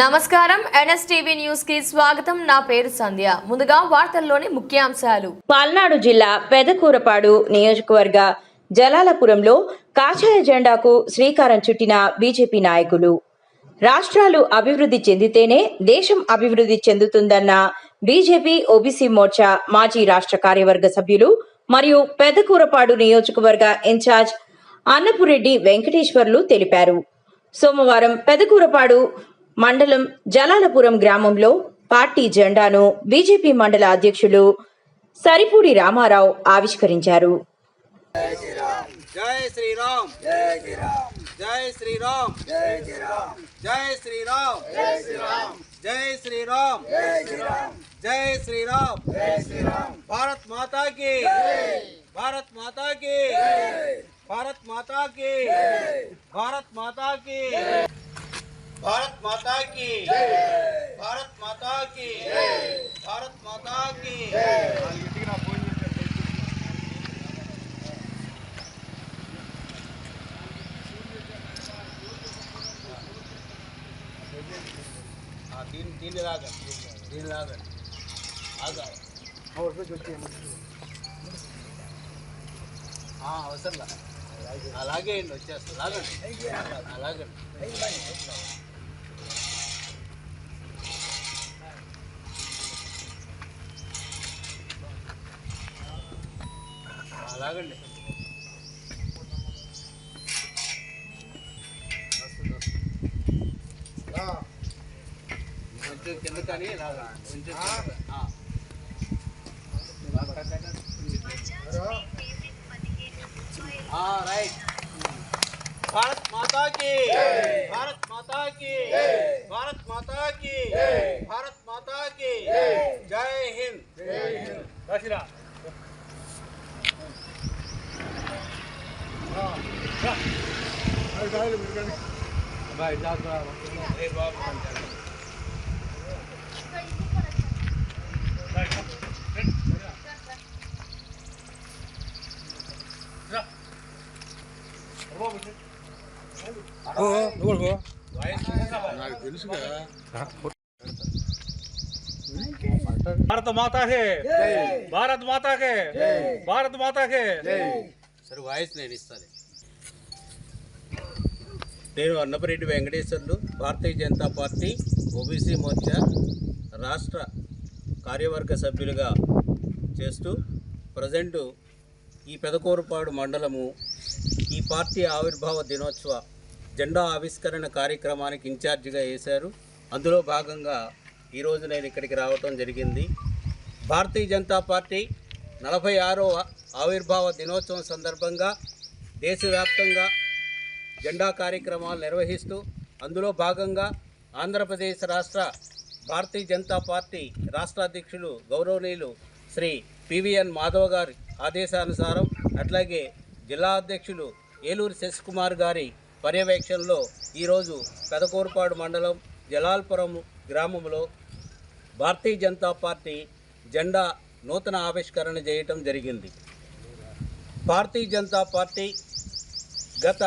నమస్కారం NSTV news కి స్వాగతం. నా పేరు సంధ్య. ముందుగా వార్తల్లోని ముఖ్యాంశాలు. పల్నాడు జిల్లా పెదకూరపాడు నియోజకవర్గ జలాలపురంలో కాషాయ జెండాకు శ్రీకారం చుట్టిన బీజేపీ నాయకులు. రాష్ట్రాలు అభివృద్ధి చెందితేనే దేశం అభివృద్ధి చెందుతుందన్న బీజేపీ ఓబీసీ మోర్చా మాజీ రాష్ట్ర కార్యవర్గ సభ్యులు మరియు పెదకూరపాడు నియోజకవర్గ ఇన్ఛార్జ్ అన్నపురెడ్డి వెంకటేశ్వర్లు తెలిపారు. సోమవారం పెదకూరపాడు మండలం జలాలపురం గ్రామంలో పార్టీ జెండాను బీజేపీ మండల అధ్యక్షులు సరిపూడి రామారావు ఆవిష్కరించారు. జై శ్రీరామ్ జై శ్రీరామ్ జై శ్రీరామ్ జై శ్రీరామ్ జై శ్రీరామ్ జై శ్రీరామ్ జై శ్రీరామ్ జై శ్రీరామ్ జై శ్రీరామ్ జై శ్రీరామ్ భారత్ మాతా కీ భారత్ మాతా కీ భారత్ మాతా కీ భారత్ మాతా కీ भारत माता की भारत माता की भारत माता की तीन लागन आगा అవసరం అలాగే వచ్చేస్తా లాగండి అలాగండి అలాగండి కొంచెం కింద కానీ ఇలాగా కొంచెం రైట్ भारत माता की भारत माता की भारत माता की भारत माता की जय हिंद जय श्री राम भाई भारत माता के भारत माता के भारत माता के सर वाइस నేను ఇస్తాను. నేను అన్నపురెడ్డి వెంకటేశ్వర్లు, భారతీయ జనతా పార్టీ ఓబీసీ మోర్చా రాష్ట్ర కార్యవర్గ సభ్యులుగా చేస్తూ ప్రజెంటు ఈ పెదకూరపాడు మండలము ఈ పార్టీ ఆవిర్భావ దినోత్సవ జెండా ఆవిష్కరణ కార్యక్రమానికి ఇన్ఛార్జిగా వేశారు. అందులో భాగంగా ఈరోజు నేను ఇక్కడికి రావటం జరిగింది. భారతీయ జనతా పార్టీ 46వ ఆవిర్భావ దినోత్సవం సందర్భంగా దేశవ్యాప్తంగా జెండా కార్యక్రమాలు నిర్వహిస్తూ అందులో భాగంగా ఆంధ్రప్రదేశ్ రాష్ట్ర భారతీయ జనతా పార్టీ రాష్ట్ర అధ్యక్షులు గౌరవనీయులు శ్రీ పివిఎన్ మాధవ్ గారి ఆదేశానుసారం అట్లాగే జిల్లా అధ్యక్షులు ఏలూరు శశికుమార్ గారి పర్యవేక్షణలో ఈరోజు పెదకూరపాడు మండలం జలాల్పురం గ్రామంలో భారతీయ జనతా పార్టీ జెండా నూతన ఆవిష్కరణ చేయటం జరిగింది. భారతీయ జనతా పార్టీ గత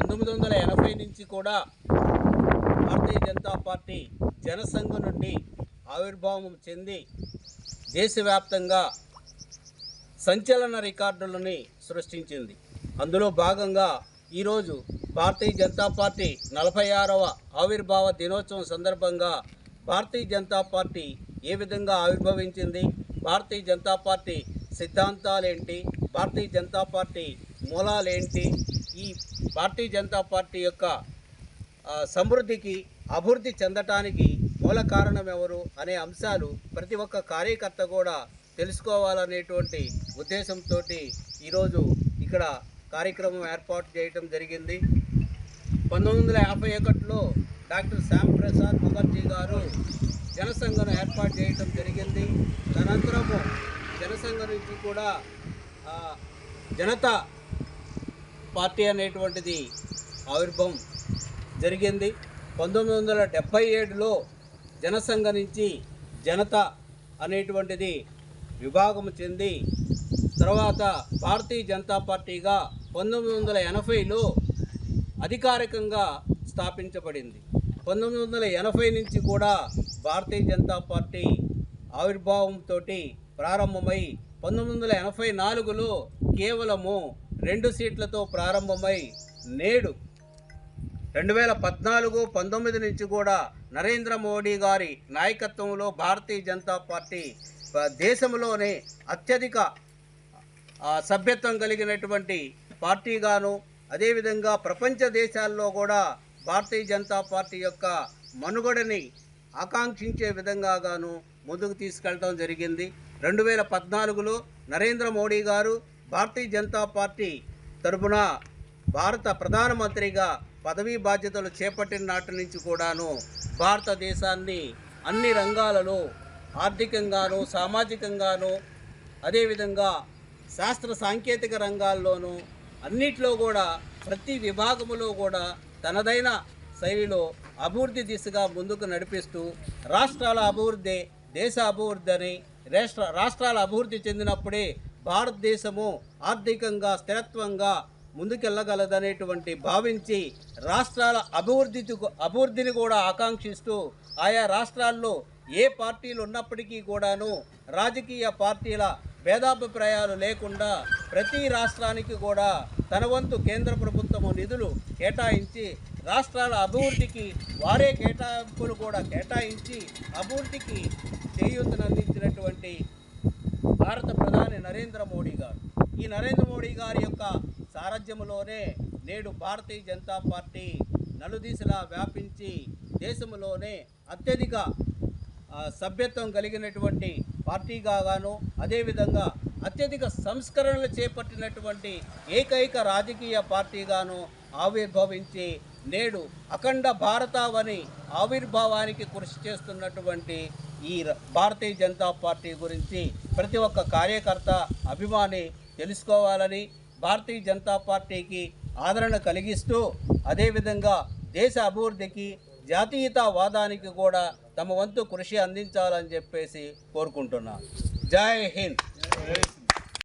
1980 నుంచి కూడా భారతీయ జనతా పార్టీ జనసంఘ నుండి ఆవిర్భావం చెంది దేశవ్యాప్తంగా సంచలన రికార్డులని సృష్టించింది. అందులో భాగంగా ఈరోజు భారతీయ జనతా పార్టీ 46వ ఆవిర్భావ దినోత్సవం సందర్భంగా భారతీయ జనతా పార్టీ ఏ విధంగా ఆవిర్భవించింది, భారతీయ జనతా పార్టీ సిద్ధాంతాలేంటి, భారతీయ జనతా పార్టీ మూలాలేంటి, ఈ భారతీయ జనతా పార్టీ యొక్క సమృద్ధికి అభివృద్ధి చెందటానికి మూల కారణం ఎవరు అనే అంశాలు ప్రతి ఒక్క కార్యకర్త కూడా తెలుసుకోవాలనేటువంటి ఉద్దేశంతో ఈరోజు ఇక్కడ కార్యక్రమం ఏర్పాటు చేయటం జరిగింది. 1951లో డాక్టర్ శ్యామ్ ప్రసాద్ ముఖర్జీ గారు జనసంఘను ఏర్పాటు చేయటం జరిగింది. తదనంతరము జనసంఘ నుంచి కూడా జనతా పార్టీ అనేటువంటిది ఆవిర్భావం జరిగింది. 1977లో జనసంఘ నుంచి జనతా అనేటువంటిది విభాగం చెంది తర్వాత భారతీయ జనతా పార్టీగా 1980లో అధికారికంగా స్థాపించబడింది. 1980 నుంచి కూడా భారతీయ జనతా పార్టీ ఆవిర్భావంతో ప్రారంభమై 1984లో కేవలము 2 సీట్లతో ప్రారంభమై నేడు 2014-19 నుంచి కూడా నరేంద్ర మోడీ గారి నాయకత్వంలో భారతీయ జనతా పార్టీ దేశంలోనే అత్యధిక సభ్యత్వం కలిగినటువంటి పార్టీగాను, అదేవిధంగా ప్రపంచ దేశాల్లో కూడా భారతీయ జనతా పార్టీ యొక్క మనుగడని ఆకాంక్షించే విధంగాను ముందుకు తీసుకెళ్ళడం జరిగింది. 2014లో నరేంద్ర మోడీ గారు భారతీయ జనతా పార్టీ తరపున భారత ప్రధానమంత్రిగా పదవీ బాధ్యతలు చేపట్టిన నాటి నుంచి కూడాను భారతదేశాన్ని అన్ని రంగాలలో ఆర్థికంగాను, సామాజికంగాను, అదేవిధంగా శాస్త్ర సాంకేతిక రంగాల్లోనూ అన్నిట్లో కూడా ప్రతి విభాగములో కూడా తనదైన శైలిలో అభివృద్ధి దిశగా ముందుకు నడిపిస్తూ రాష్ట్రాల అభివృద్ధి దేశ అభివృద్ధి అని, రాష్ట్రాల అభివృద్ధి చెందినప్పుడే భారతదేశము ఆర్థికంగా ముందుకెళ్ళగలదనేటువంటి భావించి రాష్ట్రాల అభివృద్ధిని కూడా ఆకాంక్షిస్తూ ఆయా రాష్ట్రాల్లో ఏ పార్టీలు ఉన్నప్పటికీ కూడాను రాజకీయ పార్టీల భేదాభిప్రాయాలు లేకుండా ప్రతి రాష్ట్రానికి కూడా తన వంతు కేంద్ర ప్రభుత్వము నిధులు కేటాయించి రాష్ట్రాల అభివృద్ధికి వారే కేటాయింపులు కూడా కేటాయించి అభివృద్ధికి చేయూతనందించినటువంటి భారత ప్రధాని నరేంద్ర మోడీ గారు. ఈ నరేంద్ర మోడీ గారి యొక్క సారథ్యంలోనే నేడు భారతీయ జనతా పార్టీ నలుదిశలా వ్యాపించి దేశంలోనే అత్యధిక సభ్యత్వం కలిగినటువంటి పార్టీగాను, అదేవిధంగా అత్యధిక సంస్కరణలు చేపట్టినటువంటి ఏకైక రాజకీయ పార్టీగాను ఆవిర్భవించి నేడు అఖండ భారతావని ఆవిర్భావానికి కృషి చేస్తున్నటువంటి ఈ భారతీయ జనతా పార్టీ గురించి ప్రతి ఒక్క కార్యకర్త, అభిమాని తెలుసుకోవాలని, భారతీయ జనతా పార్టీకి ఆదరణ కలిగిస్తూ అదేవిధంగా దేశ అభివృద్ధికి, జాతీయతావాదానికి కూడా తమ వంతు కృషి అందించాలని చెప్పేసి కోరుకుంటున్నాను. జై హింద్.